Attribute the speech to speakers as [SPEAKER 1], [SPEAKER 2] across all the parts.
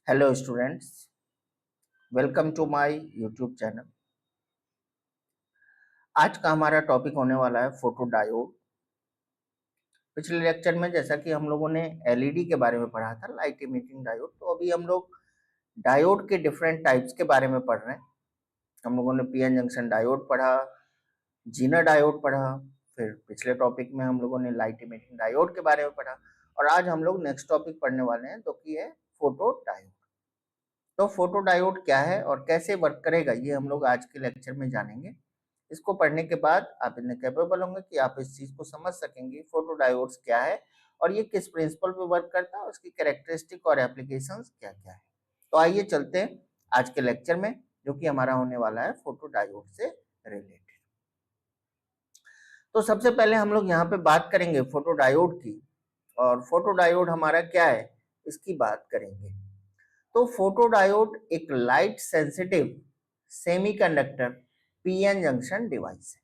[SPEAKER 1] Hello students, welcome to my YouTube channel. आज का हमारा टॉपिक होने वाला है फोटो डायोड। पिछले लेक्चर में जैसा कि हम लोगों ने एलईडी के बारे में पढ़ा था, लाइट इमिटिंग डायोड, तो अभी हम लोग डायोड के डिफरेंट टाइप्स के बारे में पढ़ रहे हैं। हम लोगों ने पीएन जंक्शन डायोड पढ़ा, जीना डायोड पढ़ा, फिर पिछले टॉपिक में हम लोगों ने लाइट इमिटिंग डायोड के बारे में पढ़ा, और आज हम लोग नेक्स्ट टॉपिक पढ़ने वाले हैं जो कि है फोटो डायोड। तो फोटो डायोड क्या है और कैसे वर्क करेगा, ये हम लोग आज के लेक्चर में जानेंगे। इसको पढ़ने के बाद आप इतने कैपेबल होंगे कि आप इस चीज को समझ सकेंगे फोटो डायोड्स क्या है और ये किस प्रिंसिपल पे वर्क करता है, उसकी कैरेक्टरिस्टिक और एप्लीकेशंस क्या क्या है। तो आइए चलते हैं आज के लेक्चर में, जो कि हमारा होने वाला है फोटो डायोड से रिलेटेड। तो सबसे पहले हम लोग यहाँ पे बात करेंगे फोटो डायोड की, और फोटो डायोड हमारा क्या है इसकी बात करेंगे। तो फोटो डायोड एक light sensitive semiconductor PN junction device है।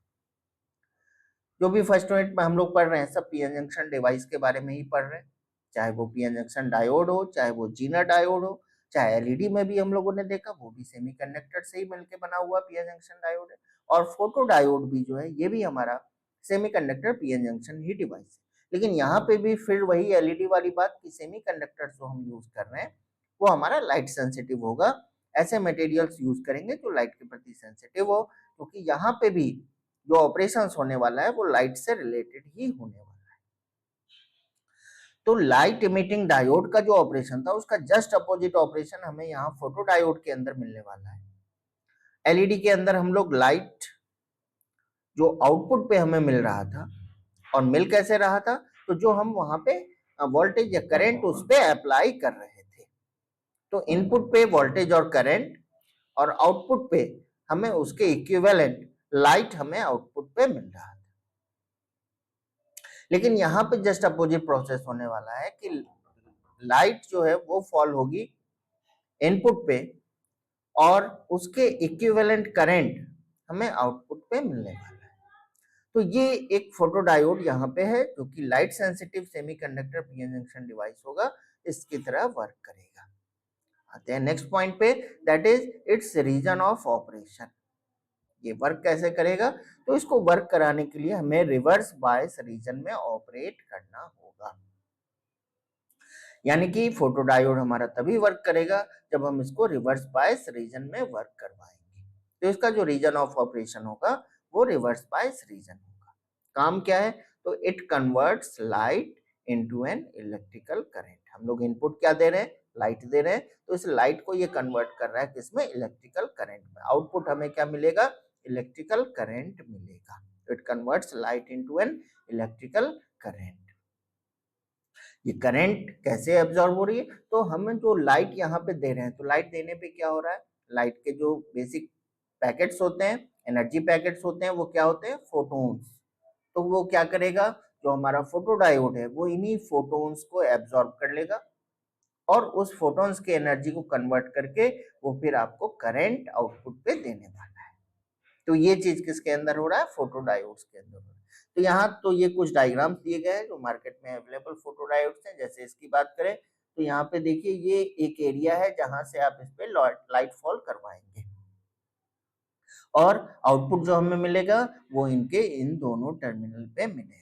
[SPEAKER 1] जो भी फर्स्ट यूनिट में हम लोग पढ़ रहे हैं सब पीएन जंक्शन डिवाइस के बारे में ही पढ़ रहे हैं, चाहे वो पीएन जंक्शन डायोड हो, चाहे वो जीना डायोड हो, चाहे एलईडी में भी हम लोगों ने देखा वो भी सेमीकंडक्टर से ही मिलकर बना हुआ पीएन जंक्शन डायोड है। और फोटो डायोड भी जो है ये भी हमारा सेमीकंडक्टर पीएन जंक्शन ही डिवाइस है। लेकिन यहाँ पे भी फिर वही एलईडी वाली बात कि सेमीकंडक्टर जो हम यूज कर रहे हैं वो हमारा लाइट सेंसिटिव होगा। ऐसे मटेरियल्स यूज करेंगे जो लाइट के प्रति सेंसिटिव हो, क्योंकि यहाँ पे भी जो ऑपरेशंस होने वाला है वो लाइट से रिलेटेड ही होने वाला है। तो लाइट इमिटिंग डायोड का जो ऑपरेशन था उसका जस्ट अपोजिट ऑपरेशन हमें यहाँ फोटो डायोड के अंदर मिलने वाला है। एलईडी के अंदर हम लोग लाइट जो आउटपुट पे हमें मिल रहा था, और मिल कैसे रहा था, तो जो हम वहां पे वोल्टेज या करंट उस पे अप्लाई कर रहे थे, तो इनपुट पे वोल्टेज और करंट और आउटपुट पे हमें उसके इक्विवेलेंट लाइट हमें आउटपुट पे मिल रहा था। लेकिन यहाँ पे जस्ट अपोजिट प्रोसेस होने वाला है कि लाइट जो है वो फॉल होगी इनपुट पे और उसके इक्विवेलेंट करंट हमें आउटपुट पे मिलने वाला है। तो ये एक फोटो डायोड यहाँ पे है जो कि light sensitive semiconductor PN junction device होगा, इसकी तरह वर्क करेगा। आते हैं नेक्स्ट पॉइंट पे, that is its region of operation. ये वर्क कैसे करेगा, तो इसको वर्क कराने के लिए हमें रिवर्स बायस रीजन में ऑपरेट करना होगा। यानी कि फोटो डायोड हमारा तभी वर्क करेगा जब हम इसको रिवर्स बायस रीजन में वर्क करवाएंगे। तो इसका जो रीजन ऑफ ऑपरेशन होगा वो रिवर्स बायस रीजन होगा। काम क्या है, तो it converts light into an electrical current. हम लोग इनपुट क्या दे रहे हैं, लाइट दे रहे हैं, तो इस लाइट को ये कन्वर्ट कर रहा है किसमें, इलेक्ट्रिकल करंट में। आउटपुट हमें क्या मिलेगा, इलेक्ट्रिकल करंट मिलेगा। It converts light into an electrical current. ये करंट कैसे एब्जॉर्ब हो रही है, तो हम जो लाइट यहाँ पे दे रहे हैं, तो लाइट देने पे क्या हो रहा है, लाइट के जो बेसिक पैकेट्स होते हैं, एनर्जी पैकेट्स होते हैं, वो क्या होते हैं, फोटोन्स। तो वो क्या करेगा, जो हमारा फोटो डायोड है वो इन्हीं फोटोन्स को एब्जॉर्ब कर लेगा और उस फोटोन्स के एनर्जी को कन्वर्ट करके वो फिर आपको करंट आउटपुट पे देने वाला है। तो ये चीज किसके अंदर हो रहा है, फोटो डायोड्स के अंदर हो रहा है। तो यहाँ तो ये कुछ डायग्राम्स दिए गए हैं जो मार्केट में अवेलेबल फोटो डायोड्स हैं। जैसे इसकी बात करें तो यहाँ पे देखिए ये एक एरिया है जहां से आप इस पे लाइट फॉल करवाएंगे, और आउटपुट जो हमें मिलेगा वो इनके इन दोनों टर्मिनल पे मिलेगा।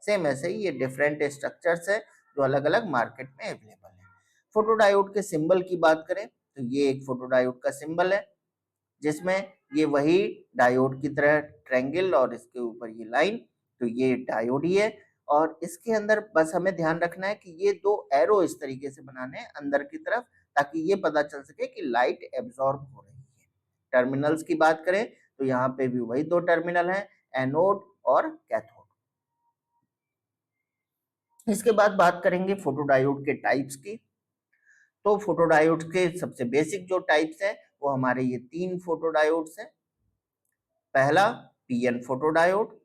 [SPEAKER 1] सेम ऐसे ही ये डिफरेंट स्ट्रक्चर्स है जो अलग अलग मार्केट में अवेलेबल है। फोटो डायोड के सिंबल की बात करें तो ये एक फोटो डायोड का सिंबल है, जिसमें ये वही डायोड की तरह ट्रायंगल और इसके ऊपर ये लाइन, तो ये डायोड ही है। और इसके अंदर बस हमें ध्यान रखना है कि ये दो एरो इस तरीके से बनाने हैं अंदर की तरफ, ताकि ये पता चल सके कि लाइट एब्जॉर्ब हो रही है। टर्मिनल्स की बात करें तो यहाँ पे भी वही दो टर्मिनल हैं, एनोड और कैथोड। इसके बाद बात करेंगे फोटो डायोड के टाइप्स की। तो फोटो डायोड के सबसे बेसिक जो टाइप्स हैं वो हमारे ये तीन फोटो डायोड्स हैं। पहला पीएन फोटो डायोड,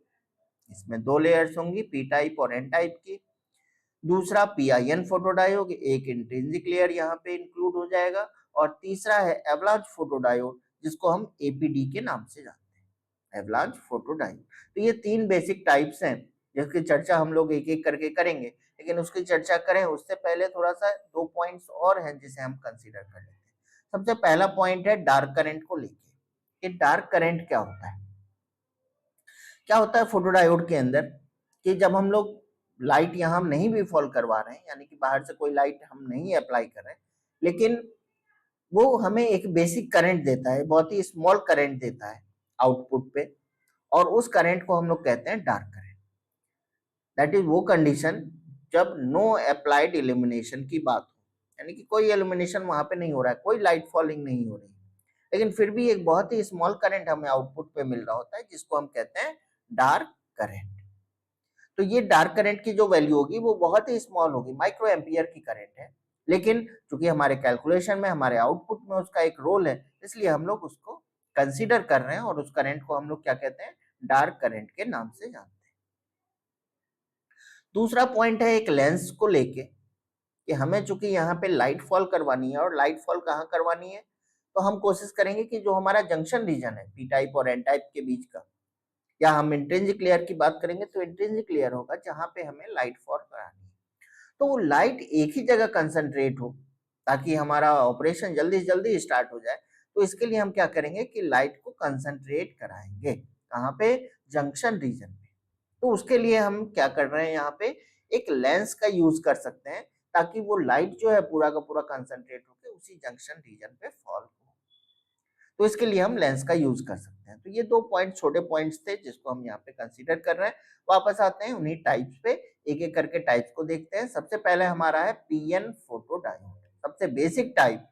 [SPEAKER 1] इसमें दो लेयर्स होंगी, पी टाइप और एन टाइप की। दूसरा पीआईएन फोटो डायोड, एक इंट्रिंसिक लेयर यहाँ पे इंक्लूड हो जाएगा। और तीसरा है एवलांच फोटो डायोड, जिसको हम एपीडी के नाम से जानते हैं, एवलांच फोटो डायोड। तो ये तीन बेसिक टाइप्स हैं जिसकी चर्चा हम लोग एक-एक करके करेंगे, लेकिन उसकी चर्चा करें उससे पहले थोड़ा-सा 2 पॉइंट्स और हैं जिसे हम कंसीडर कर लेते हैं। सबसे पहला पॉइंट है डार्क करंट को लेके। ये डार्क करंट क्या होता है? क्या होता है फोटोडायोड के अंदर कि जब हम लोग लाइट यहाँ नहीं भी फॉल करवा रहे हैं, यानी कि बाहर से कोई लाइट हम नहीं अप्लाई कर रहे हैं, लेकिन वो हमें एक बेसिक करंट देता है, बहुत ही स्मॉल करंट देता है आउटपुट पे, और उस करंट को हम लोग कहते हैं डार्क करंट। दैट इज वो कंडीशन जब नो अप्लाइड इल्यूमिनेशन की बात हो, यानी कि कोई इल्यूमिनेशन वहां पे नहीं हो रहा है, कोई लाइट फॉलिंग नहीं हो रही है, लेकिन फिर भी एक बहुत ही स्मॉल करंट हमें आउटपुट पे मिल रहा होता है, जिसको हम कहते हैं डार्क करंट। तो ये डार्क करंट की जो वैल्यू होगी वो बहुत ही स्मॉल होगी, माइक्रो एम्पियर की करंट है, लेकिन चूंकि हमारे कैलकुलेशन में, हमारे आउटपुट में उसका एक रोल है, इसलिए हम लोग उसको कंसीडर कर रहे हैं और उस करंट को हम लोग क्या कहते हैं, डार्क करंट के नाम से जानते हैं। दूसरा पॉइंट है एक लेंस को लेके कि हमें चूंकि यहाँ पे लाइट फॉल करवानी है, और लाइट फॉल कहाँ करवानी है, तो हम कोशिश करेंगे कि जो हमारा जंक्शन रीजन है पी टाइप और एन टाइप के बीच का, या हम इंट्रिंसिक लेयर की बात करेंगे तो इंट्रिंसिक लेयर होगा जहां पे हमें लाइट फॉल करानी है। तो वो लाइट एक ही जगह कंसंट्रेट हो ताकि हमारा ऑपरेशन जल्दी से जल्दी स्टार्ट हो जाए। तो इसके लिए हम क्या करेंगे कि लाइट को कंसंट्रेट कराएंगे कहाँ पे, जंक्शन रीजन में। तो उसके लिए हम क्या कर रहे हैं, यहाँ पे एक लेंस का यूज कर सकते हैं ताकि वो लाइट जो है पूरा का पूरा कंसंट्रेट होकर उसी जंक्शन रीजन पे फॉल हो। तो इसके लिए हम लेंस का यूज कर सकते हैं। तो ये 2 पॉइंट छोटे पॉइंट्स थे जिसको हम यहाँ पे कंसीडर कर रहे हैं। वापस आते हैं उन्हीं टाइप्स पे, एक एक करके टाइप्स को देखते हैं। सबसे पहले हमारा है पीएन फोटोडायोड, सबसे बेसिक टाइप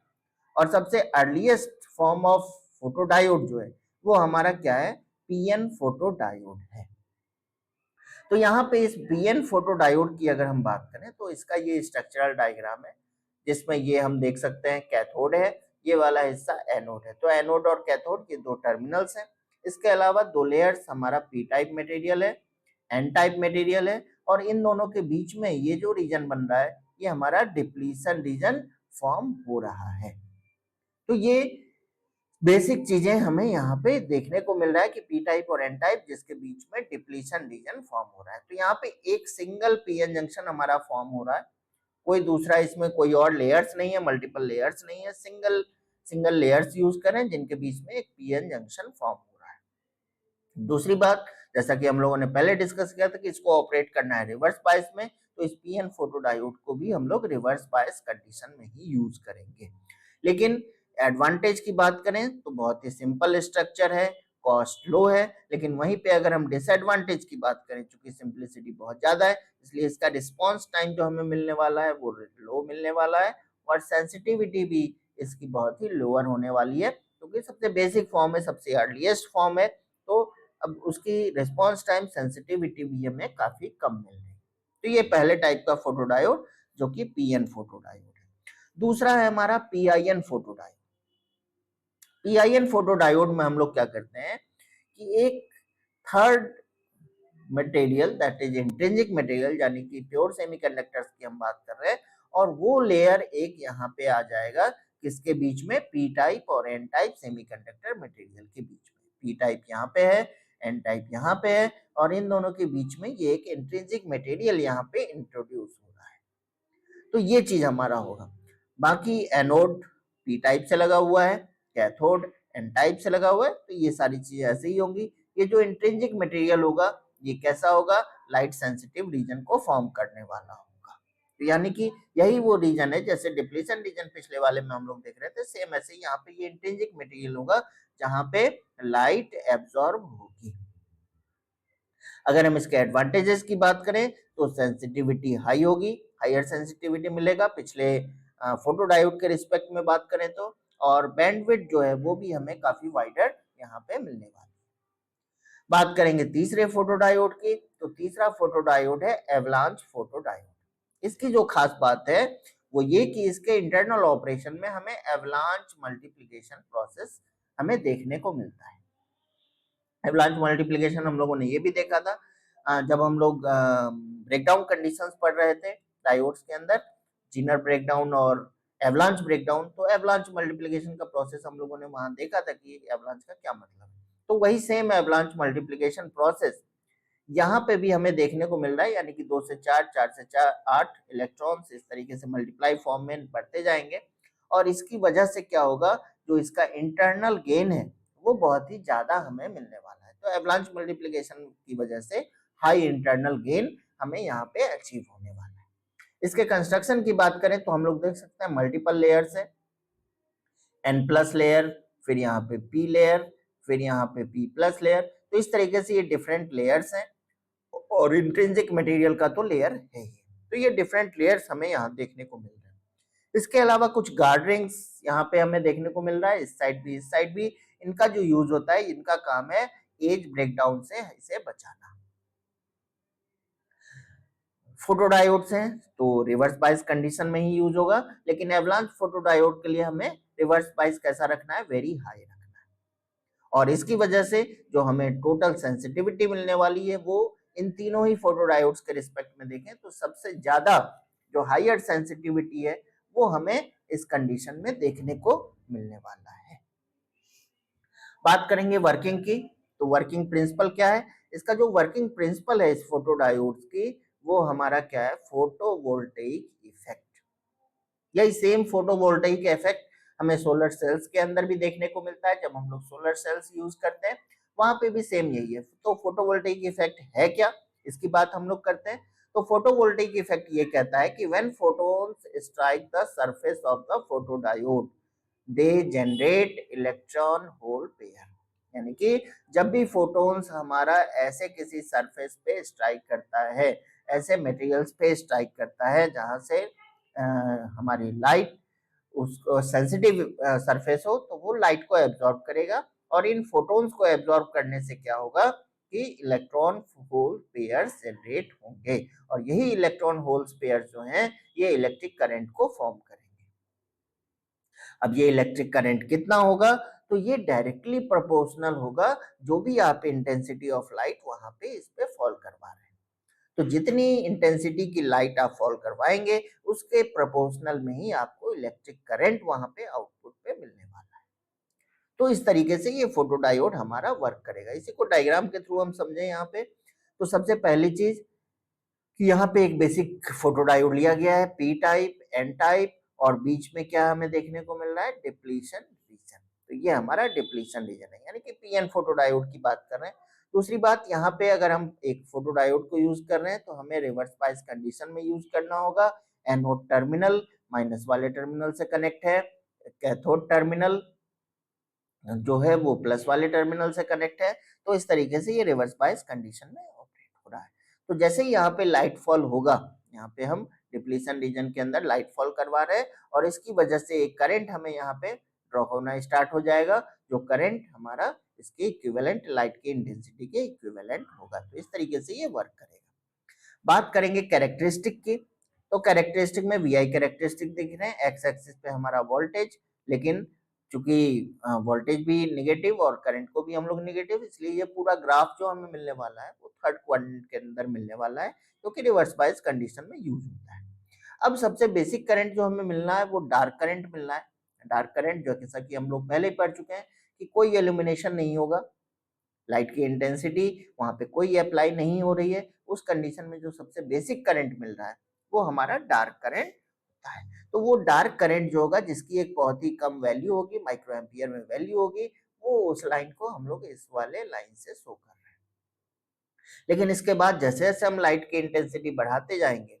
[SPEAKER 1] और सबसे अर्लीस्ट फॉर्म ऑफ फोटोडायोड जो है वो हमारा क्या है, पीएन फोटोडायोड है। तो यहाँ पे इस पीएन फोटोडायोड की अगर हम बात करें तो इसका ये स्ट्रक्चरल डायग्राम है, जिसमें ये हम देख सकते हैं कैथोड है, ये वाला हिस्सा एनोड है। तो एनोड और कैथोड के 2 टर्मिनल्स हैं। इसके अलावा 2 लेयर्स हमारा पी टाइप मटेरियल है, एन टाइप मटेरियल है, और इन दोनों के बीच में ये जो रीजन बन रहा है ये हमारा डिप्लीशन रीजन फॉर्म हो रहा है। तो ये बेसिक चीजें हमें यहाँ पे देखने को मिल रहा है कि पी टाइप और एन टाइप जिसके बीच में डिप्लीशन रीजन फॉर्म हो रहा है। तो यहाँ पे एक सिंगल पीएन जंक्शन हमारा फॉर्म हो रहा है, कोई दूसरा इसमें कोई और लेयर्स नहीं है, मल्टीपल लेयर्स नहीं है, सिंगल सिंगल लेयर्स यूज करें जिनके बीच में एक पीएन जंक्शन फॉर्म हो रहा है। दूसरी बात, जैसा कि हम लोगों ने पहले डिस्कस किया था कि इसको ऑपरेट करना है रिवर्स बायस में, तो इस पीएन फोटोडायोड को भी हम लोग रिवर्स बायस कंडीशन में ही यूज करेंगे। लेकिन एडवांटेज की बात करें तो बहुत ही सिंपल स्ट्रक्चर है, कॉस्ट लो है, लेकिन वहीं पे अगर हम डिसएडवांटेज की बात करें, चूंकि सिंपलिसिटी बहुत ज्यादा है इसलिए इसका रिस्पॉन्स टाइम जो हमें मिलने वाला है वो लो मिलने वाला है, और सेंसिटिविटी भी इसकी बहुत ही लोअर होने वाली है, क्योंकि सबसे बेसिक फॉर्म है, सबसे अर्लीस्ट फॉर्म है। तो अब उसकी रिस्पॉन्स टाइम, सेंसिटिविटी भी हमें काफी कम मिल रही है। तो ये पहले टाइप का फोटोडायोड जो कि पीएन फोटोडायोड है। दूसरा है हमारा पीआईएन फोटोडायोड। पीआईएन फोटोडायोड में हम लोग क्या करते हैं कि एक third material, that is intrinsic material, यानी कि प्योर सेमीकंडक्टर्स की हम बात कर रहे हैं, और वो लेयर एक यहाँ पे आ जाएगा किसके बीच में, पी टाइप और एन टाइप सेमीकंडक्टर मटेरियल के बीच में। पी टाइप यहाँ पे है, एन टाइप यहाँ पे है, और इन दोनों के बीच में ये एक इंट्रिंसिक मटेरियल यहाँ पे इंट्रोड्यूस हो रहा है। तो ये चीज हमारा होगा। बाकी एनोड पी टाइप से लगा हुआ है, कैथोड एन टाइप से लगा हुआ है, तो ये सारी चीजें ऐसे ही होंगी। ये जो इंट्रिंसिक मटेरियल होगा ये कैसा होगा, लाइट सेंसिटिव रीजन को फॉर्म करने वाला होगा। तो यानी कि यही वो रीजन है, जैसे डिप्लीशन रीजन पिछले वाले में हम लोग देख रहे थे, सेम ऐसे ही यहाँ पे ये इंट्रिंसिक मटेरियल होगा जहां पे लाइट एब्जॉर्ब होगी। अगर हम इसके एडवांटेजेस की बात करें तो सेंसिटिविटी हाई होगी, हायर सेंसिटिविटी मिलेगा पिछले फोटो डायोड के रिस्पेक्ट में बात करें तो, और बैंडविड्थ जो है वो भी हमें काफी वाइडर यहाँ पे मिलने वाली है। बात करेंगे तीसरे फोटोडायोड की, तो तीसरा फोटोडायोड है एवलांच फोटोडायोड। इसकी जो खास बात है वो ये कि इसके इंटरनल ऑपरेशन में हमें एवलांच मल्टीप्लिकेशन प्रोसेस हमें देखने को मिलता है। एवलांच मल्टीप्लिकेशन हम लोगों ने ये भी देखा था जब हम लोग ब्रेकडाउन कंडीशंस पढ़ रहे थे डायोड्स के अंदर, जीनर ब्रेकडाउन और एवलांच ब्रेकडाउन। तो एवलांच मल्टीप्लिकेशन का प्रोसेस हम लोगों ने वहां देखा था कि एवलांच का क्या मतलब है। तो वही सेम एवलांच मल्टीप्लिकेशन प्रोसेस यहाँ पे भी हमें देखने को मिल रहा है, यानी कि 2 से 4, 4 से 4, 8 इलेक्ट्रॉन्स इस तरीके से मल्टीप्लाई फॉर्म में बढ़ते जाएंगे और इसकी वजह से क्या होगा, जो इसका इंटरनल गेन है वो बहुत ही ज्यादा हमें मिलने वाला है। तो एवलांच मल्टीप्लिकेशन की वजह से हाई इंटरनल गेन हमें यहाँ पे अचीव होने वाला है। इसके कंस्ट्रक्शन की बात करें तो हम लोग देख सकते हैं मल्टीपल लेयर्स है, एन प्लस लेयर, फिर यहाँ पे पी लेयर, फिर यहाँ पे पी प्लस लेयर। तो इस तरीके से ये डिफरेंट लेयर्स हैं और इंट्रिंसिक मटेरियल का तो लेयर है ही। तो ये डिफरेंट लेयर्स हमें यहाँ देखने को मिल रहे हैं। इसके अलावा कुछ गार्ड रिंग्स यहाँ पे हमें देखने को मिल रहा है, इस साइड भी इस साइड भी। इनका जो यूज होता है, इनका काम है एज ब्रेकडाउन से इसे बचाना। फोटोडायोड्स हैं तो रिवर्स बायस कंडीशन में ही यूज होगा, लेकिन एवलांच फोटोडायोड के लिए हमें रिवर्स बायस कैसा रखना है, वेरी हाई रखना है। और इसकी वजह से जो हमें टोटल सेंसिटिविटी मिलने वाली है वो इन तीनों ही फोटोडायोड्स के रिस्पेक्ट में देखें तो सबसे ज्यादा जो हायर सेंसिटिविटी है वो हमें इस कंडीशन में देखने को मिलने वाला है। बात करेंगे वर्किंग की, तो वर्किंग प्रिंसिपल क्या है, इसका जो वर्किंग प्रिंसिपल है इस फोटोडायोड्स की वो हमारा क्या है, फोटोवोल्टेइक इफेक्ट। यही सेम फोटोवोल्टेइक इफेक्ट हमें सोलर सेल्स के अंदर भी देखने को मिलता है। जब हम लोग सोलर सेल्स यूज करते हैं वहां पे भी सेम यही है। तो फोटोवोल्टेइक इफेक्ट है क्या, इसकी बात हम लोग करते हैं। तो फोटोवोल्टेइक इफेक्ट ये कहता है कि when photons strike the surface of the photodiode they generate electron hole pair. यानी कि जब भी फोटोन्स हमारा ऐसे किसी सरफेस पे स्ट्राइक करता है, ऐसे मटेरियल्स पे स्ट्राइक करता है जहां से हमारी लाइट उसको सेंसिटिव सरफेस हो, तो वो लाइट को एब्जॉर्ब करेगा और इन फोटोन्स को एब्जॉर्ब करने से क्या होगा कि इलेक्ट्रॉन होल पेयर्स जनरेट होंगे और यही इलेक्ट्रॉन होल्स पेयर्स जो हैं ये इलेक्ट्रिक करंट को फॉर्म करेंगे। अब ये इलेक्ट्रिक करंट कितना होगा, तो ये डायरेक्टली प्रोपोर्शनल होगा जो भी आप इंटेंसिटी ऑफ लाइट वहां पे इस पे फॉल करवा रहे हैं। तो जितनी इंटेंसिटी की लाइट आप फॉल करवाएंगे उसके प्रोपोर्शनल में ही आपको इलेक्ट्रिक करंट वहां पे आउटपुट पे मिलने वाला है। तो इस तरीके से ये फोटोडायोड हमारा वर्क करेगा। इसी को डायग्राम के थ्रू हम समझे यहाँ पे। तो सबसे पहली चीज कि यहाँ पे एक बेसिक फोटोडायोड लिया गया है, पी टाइप, एन टाइप, और बीच में क्या हमें देखने को मिल रहा है, डिप्लीशन रीजन। तो ये हमारा डिप्लीशन रीजन है, यानी कि पीएन फोटोडायोड की बात कर रहे हैं। दूसरी बात, यहाँ पे अगर हम एक फोटोडायोड को यूज कर रहे हैं तो हमें रिवर्स बायस कंडीशन में यूज करना होगा। एनोड टर्मिनल माइनस वाले टर्मिनल से कनेक्ट है, कैथोड टर्मिनल जो है वो प्लस वाले टर्मिनल से कनेक्ट है। तो इस तरीके से ये रिवर्स बायस कंडीशन में ऑपरेट हो रहा है। तो जैसे ही यहाँ पे लाइट फॉल होगा, यहाँ पे हम डिप्लीशन रीजन के अंदर लाइट फॉल करवा रहे हैं और इसकी वजह से एक करंट हमें यहाँ पे ड्रॉ होना स्टार्ट हो जाएगा, जो करंट हमारा इसके इक्विवेलेंट, लाइट की इंटेंसिटी के इक्विवेलेंट होगा। तो इस तरीके से ये वर्क करेगा। बात करेंगे कैरेक्टरिस्टिक की, तो कैरेक्टरिस्टिक में वी आई कैरेक्टरिस्टिक दिख रहे हैं, एक्स एक्सिस पे हमारा वोल्टेज, लेकिन चूंकि वोल्टेज भी निगेटिव और करंट को भी हम लोग निगेटिव, इसलिए ये पूरा ग्राफ जो हमें मिलने वाला है वो थर्ड क्वाड्रेंट के अंदर मिलने वाला है, क्योंकि रिवर्स बायस कंडीशन में यूज होता है। अब सबसे बेसिक करंट जो हमें मिलना है वो डार्क करंट मिलना है। डार्क करंट जो जैसा कि हम लोग पहले ही पढ़ चुके हैं कि कोई एल्यूमिनेशन नहीं होगा, लाइट की इंटेंसिटी वहां पे कोई अप्लाई नहीं हो रही है, उस कंडीशन में जो सबसे बेसिक करंट मिल रहा है वो हमारा डार्क करंट होता है। तो वो डार्क करंट जो होगा जिसकी एक बहुत ही कम वैल्यू होगी, माइक्रो एम्पियर में वैल्यू होगी, वो उस लाइन को हम लोग इस वाले लाइन से शो कर रहे हैं। लेकिन इसके बाद जैसे जैसे हम लाइट की इंटेंसिटी बढ़ाते जाएंगे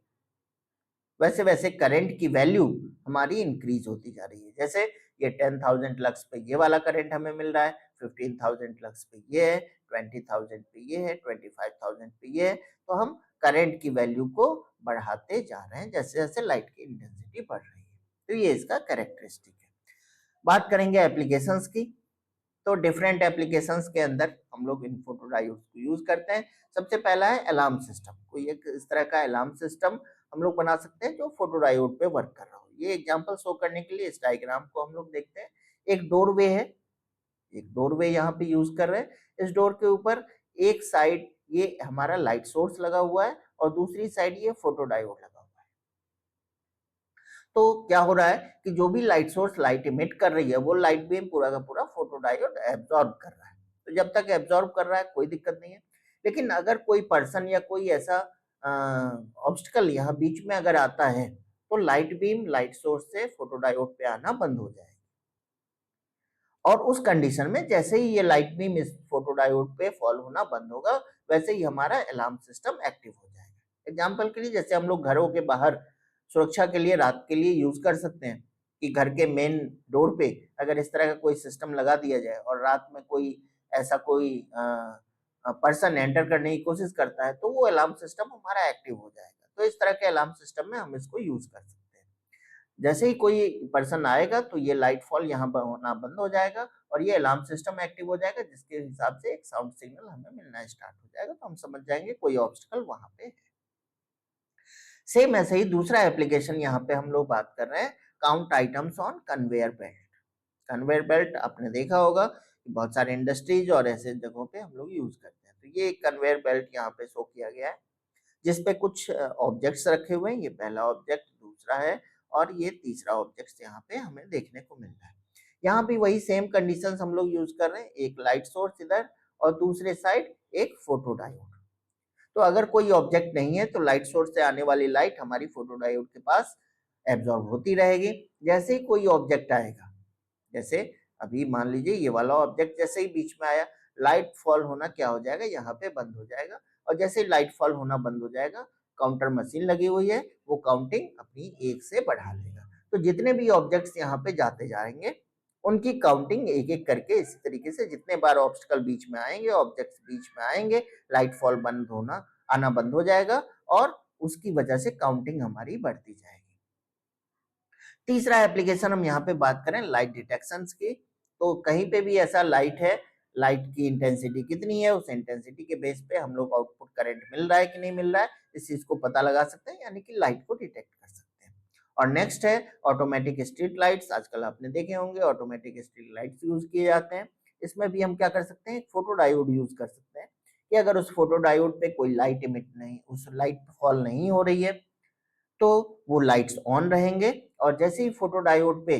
[SPEAKER 1] वैसे वैसे करंट की वैल्यू हमारी इंक्रीज होती जा रही है। जैसे ये 10,000 लक्स पे ये वाला करंट हमें मिल रहा है, 15,000 लक्स पे ये है, 20,000 पे ये है, 25,000 पे ये है। तो हम करंट की वैल्यू को बढ़ाते जा रहे हैं जैसे जैसे लाइट की इंटेंसिटी बढ़ रही है। तो ये इसका कैरेक्टरिस्टिक है। बात करेंगे एप्लीकेशंस की, तो डिफरेंट एप्लीकेशंस के अंदर हम लोग इन फोटोडायोड्स को यूज करते हैं। सबसे पहला है अलार्म सिस्टम। कोई एक इस तरह का अलार्म सिस्टम हम लोग बना सकते हैं जो फोटोडायोड पे वर्क कर रहा हो। ये एग्जांपल शो करने के लिए इस डायग्राम को हम लोग देखते हैं। एक डोरवे है, एक डोरवे यहाँ पे यूज कर रहे हैं। इस डोर के ऊपर एक साइड ये हमारा लाइट सोर्स लगा हुआ है और दूसरी साइड ये फोटोडायोड लगा हुआ है। तो क्या हो रहा है कि जो भी लाइट सोर्स लाइट इमिट कर रही है वो लाइट बीम पूरा का पूरा फोटोडायोड एब्जॉर्ब कर रहा है। तो जब तक एब्जॉर्ब कर रहा है कोई दिक्कत नहीं है, लेकिन अगर कोई पर्सन या कोई ऐसा ऑब्स्टिकल यहाँ बीच में अगर आता है, तो लाइट बीम लाइट सोर्स से फोटोडायोड पे आना बंद हो जाएगी। और उस कंडीशन में जैसे ही ये लाइट बीम इस फोटोडायोड पे फॉल होना बंद होगा, वैसे ही हमारा अलार्म सिस्टम एक्टिव हो जाएगा। एग्जाम्पल के लिए जैसे हम लोग घरों के बाहर सुरक्षा के लिए रात के लिए यूज कर सकते हैं कि घर के मेन डोर पे अगर इस तरह का कोई सिस्टम लगा दिया जाए और रात में कोई ऐसा कोई पर्सन एंटर करने की कोशिश करता है, तो वो अलार्म सिस्टम हमारा एक्टिव हो जाएगा। तो इस तरह के अलार्म सिस्टम में हम इसको यूज कर सकते हैं। जैसे ही कोई पर्सन आएगा तो ये लाइट फॉल यहाँ पर होना बंद हो जाएगा और ये अलार्म सिस्टम एक्टिव हो जाएगा, जिसके हिसाब से एक साउंड सिग्नल हमें मिलना स्टार्ट हो जाएगा, तो हम समझ जाएंगे कोई ऑब्स्टिकल वहां पे है। सेम ऐसे ही दूसरा एप्लीकेशन यहाँ पे हम लोग बात कर रहे हैं, count items on conveyor belt. Conveyor belt आपने देखा होगा कि बहुत सारे इंडस्ट्रीज और ऐसे जगहों पे हम लोग यूज करते हैं। तो ये कन्वेयर बेल्ट यहाँ पे शो किया गया है, जिसपे कुछ ऑब्जेक्ट्स रखे हुए हैं। ये पहला ऑब्जेक्ट, दूसरा है और ये तीसरा ऑब्जेक्ट यहाँ पे हमें देखने को मिल रहा है। यहाँ भी वही सेम कंडीशंस हम लोग यूज कर रहे हैं, एक लाइट सोर्स इधर और दूसरे साइड एक फोटो डायोड। तो अगर कोई ऑब्जेक्ट नहीं है तो लाइट सोर्स से आने वाली लाइट हमारी फोटो डायोड के पास एब्जॉर्ब होती रहेगी। जैसे ही कोई ऑब्जेक्ट आएगा, जैसे अभी मान लीजिए ये वाला ऑब्जेक्ट जैसे ही बीच में आया, लाइट फॉल होना क्या हो जाएगा, यहाँ पे बंद हो जाएगा। और जैसे ही लाइट फॉल होना बंद हो जाएगा, काउंटर मशीन लगी हुई है, वो काउंटिंग अपनी 1 से बढ़ा लेगा। तो जितने भी ऑब्जेक्ट्स यहाँ पे जाते जाएंगे, उनकी काउंटिंग एक एक करके इसी तरीके से जितने बार ऑब्स्टिकल बीच में आएंगे, ऑब्जेक्ट्स बीच में आएंगे, लाइट फॉल बंद होना आना बंद हो जाएगा और उसकी वजह से काउंटिंग हमारी बढ़ती जाएगी। तीसरा एप्लीकेशन हम यहाँ पे बात करें लाइट डिटेक्शन की, तो कहीं पे भी ऐसा लाइट है, लाइट की इंटेंसिटी कितनी है, उस इंटेंसिटी के बेस पे हम लोग आउटपुट करंट मिल रहा है कि नहीं मिल रहा है, इस चीज को पता लगा सकते हैं, यानी कि लाइट को डिटेक्ट कर सकते हैं। और नेक्स्ट है ऑटोमेटिक स्ट्रीट लाइट्स। आजकल आपने देखे होंगे ऑटोमेटिक स्ट्रीट लाइट्स यूज किए जाते हैं। इसमें भी हम क्या कर सकते हैं, फोटो डायोड यूज कर सकते हैं कि अगर उस फोटो डायोड पे कोई लाइट इमिट नहीं, उस लाइट फॉल नहीं हो रही है, तो वो लाइट्स ऑन रहेंगे और जैसे ही फोटो डायोड पे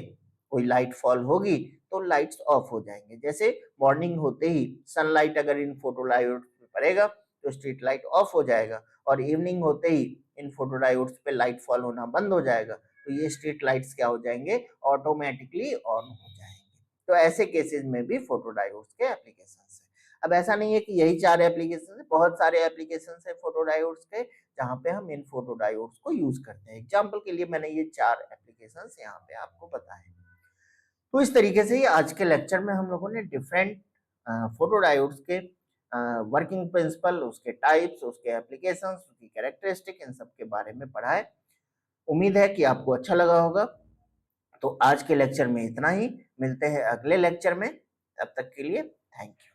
[SPEAKER 1] कोई लाइट फॉल होगी तो लाइट्स ऑफ हो जाएंगे। जैसे मॉर्निंग होते ही सनलाइट अगर इन फोटो डायोड पे पड़ेगा तो स्ट्रीट लाइट ऑफ हो जाएगा और इवनिंग होते ही इन फोटो डायोड्स पे लाइट फॉल होना बंद हो जाएगा, तो ये स्ट्रीट लाइट्स क्या हो जाएंगे, ऑटोमेटिकली ऑन हो जाएंगे। तो ऐसे केसेस में भी फोटो डायोड्स के एप्लीकेशन है। अब ऐसा नहीं है कि यही 4 एप्लीकेशन है, बहुत सारे एप्लीकेशन है फोटो डायोड्स के, जहाँ पे हम इन फोटो डायोड्स को यूज करते हैं। एग्जाम्पल के लिए मैंने ये 4 एप्लीकेशन यहाँ पे आपको बताए। तो इस तरीके से आज के लेक्चर में हम लोगों ने डिफरेंट फोटो डायोड्स के वर्किंग प्रिंसिपल, उसके टाइप्स, उसके एप्लीकेशंस, उसकी कैरेक्टरिस्टिक, इन सब के बारे में पढ़ा है। उम्मीद है कि आपको अच्छा लगा होगा। तो आज के लेक्चर में इतना ही, मिलते हैं अगले लेक्चर में, तब तक के लिए थैंक यू।